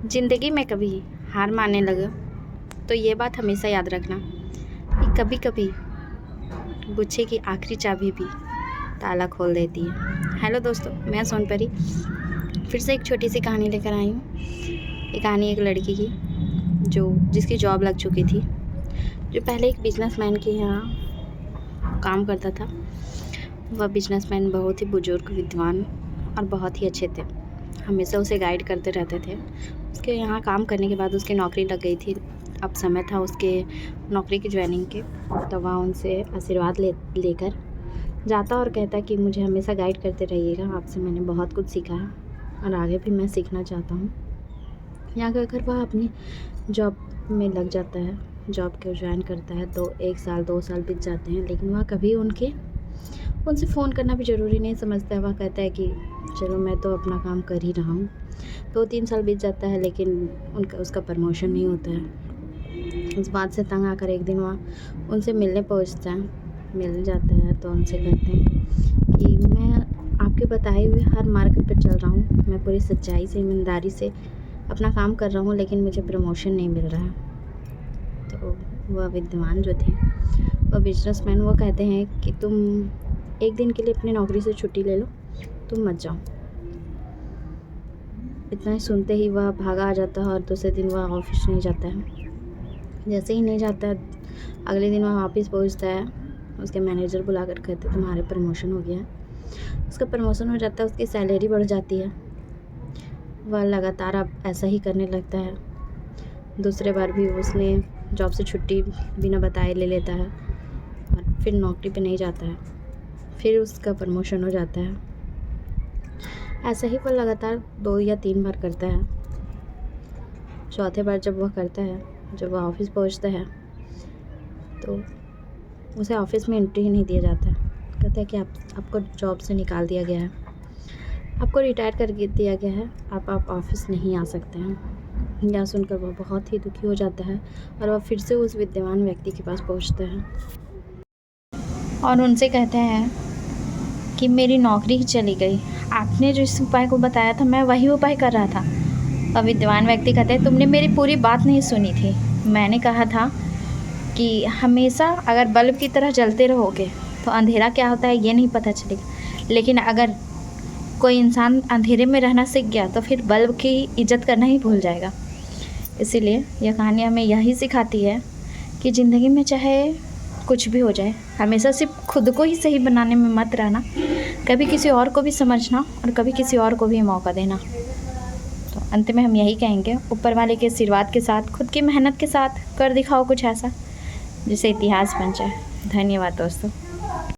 ज़िंदगी में कभी हार मानने लगे तो ये बात हमेशा याद रखना कि कभी कभी गुच्छे की आखिरी चाबी भी ताला खोल देती है। हेलो दोस्तों, मैं सोनपरी फिर से एक छोटी सी कहानी लेकर आई हूँ। ये कहानी एक लड़की की जिसकी जॉब लग चुकी थी, जो पहले एक बिजनेसमैन के यहाँ काम करता था। वह बिजनेसमैन बहुत ही बुजुर्ग, विद्वान और बहुत ही अच्छे थे। हमेशा उसे गाइड करते रहते थे। उसके यहाँ काम करने के बाद उसकी नौकरी लग गई थी। अब समय था उसके नौकरी की ज्वाइनिंग के, तो वह उनसे आशीर्वाद लेकर जाता और कहता कि मुझे हमेशा गाइड करते रहिएगा, आपसे मैंने बहुत कुछ सीखा है और आगे भी मैं सीखना चाहता हूँ। यहाँ कहकर वह अपनी जॉब में लग जाता है। जॉब को ज्वाइन करता है तो 1 साल 2 साल बीत जाते हैं, लेकिन वह कभी उनसे फ़ोन करना भी ज़रूरी नहीं समझता है। वह कहता है कि चलो मैं तो अपना काम कर ही रहा हूँ। 2-3 साल बीत जाता है, लेकिन उसका प्रमोशन नहीं होता है। इस बात से तंग आकर एक दिन वह उनसे मिलने जाता है तो उनसे कहते हैं कि मैं आपके बताए हुए हर मार्ग पर चल रहा हूँ, मैं पूरी सच्चाई से, ईमानदारी से अपना काम कर रहा हूँ, लेकिन मुझे प्रमोशन नहीं मिल रहा है। तो वह विद्वान जो थे, वह बिजनेसमैन, वो कहते हैं कि तुम एक दिन के लिए अपनी नौकरी से छुट्टी ले लो, तुम मत जाओ। इतना ही सुनते ही वह भागा आ जाता है और दूसरे दिन वह ऑफिस नहीं जाता है। जैसे ही नहीं जाता है, अगले दिन वह ऑफिस पहुंचता है। उसके मैनेजर बुलाकर कहते तुम्हारे प्रमोशन हो गया है। उसका प्रमोशन हो जाता है, उसकी सैलरी बढ़ जाती है। वह लगातार अब ऐसा ही करने लगता है। दूसरे बार भी उसने जॉब से छुट्टी बिना बताए ले लेता है और फिर नौकरी पे नहीं जाता है। फिर उसका प्रमोशन हो जाता है। ऐसा ही वह लगातार 2 या 3 बार करता है। चौथे बार जब वह करता है, जब वह ऑफिस पहुंचता है, तो उसे ऑफिस में एंट्री ही नहीं दिया जाता है। कहता है कि आपको जॉब से निकाल दिया गया है, आपको रिटायर कर दिया गया है, आप ऑफिस नहीं आ सकते हैं। यह सुनकर वह बहुत ही दुखी हो जाता है और वह फिर से उस विद्वान व्यक्ति के पास पहुंचता है और उनसे कहते हैं कि मेरी नौकरी ही चली गई, आपने जो इस उपाय को बताया था मैं वही उपाय कर रहा था। और विद्वान व्यक्ति कहते हैं तुमने मेरी पूरी बात नहीं सुनी थी। मैंने कहा था कि हमेशा अगर बल्ब की तरह जलते रहोगे तो अंधेरा क्या होता है ये नहीं पता चलेगा, लेकिन अगर कोई इंसान अंधेरे में रहना सीख गया तो फिर बल्ब की इज्जत करना ही भूल जाएगा। इसीलिए यह कहानी हमें यही सिखाती है कि ज़िंदगी में चाहे कुछ भी हो जाए, हमेशा सिर्फ खुद को ही सही बनाने में मत रहना, कभी किसी और को भी समझना और कभी किसी और को भी मौका देना। तो अंत में हम यही कहेंगे, ऊपर वाले के आशीर्वाद के साथ, खुद की मेहनत के साथ कर दिखाओ कुछ ऐसा जिससे इतिहास बन जाए। धन्यवाद दोस्तों।